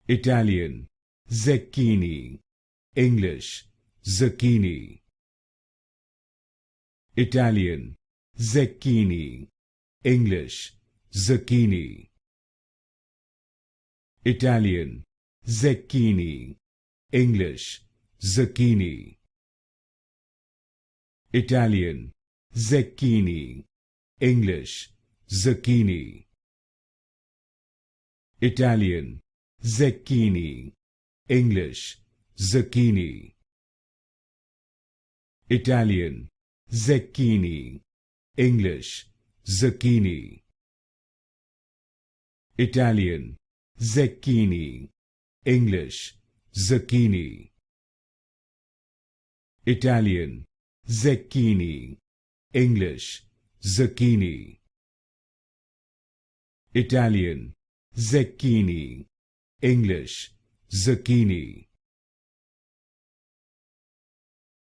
Italian, Zecchini. English, Zecchini. Italian, Zecchini. English, Zecchini. Italian, Zecchini. English, Zecchini. Italian, Zecchini. English, Zecchini. Italian, Zecchini. English, Zecchini. Italian, Zecchini. English, Zecchini. Italian, Zecchini. English, Zecchini. Italian, Zecchini. English, Zecchini. Italian, Zecchini. English, Zecchini.